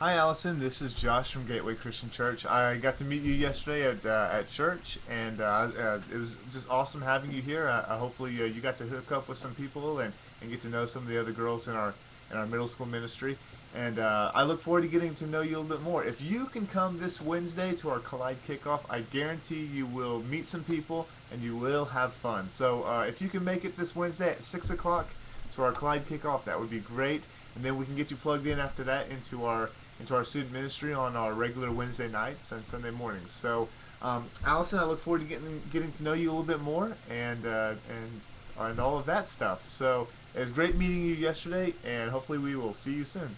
Hi, Allison. This is Josh from Gateway Christian Church. I got to meet you yesterday at church, and it was just awesome having you here. Hopefully, you got to hook up with some people and get to know some of the other girls in our middle school ministry. And I look forward to getting to know you a little bit more. If you can come this Wednesday to our Collide kickoff, I guarantee you will meet some people and you will have fun. So if you can make it this Wednesday at 6 o'clock to our Collide kickoff, that would be great. And then we can get you plugged in after that into our student ministry on our regular Wednesday nights and Sunday mornings. So, Allison, I look forward to getting to know you a little bit more and all of that stuff. So it was great meeting you yesterday, and hopefully we will see you soon.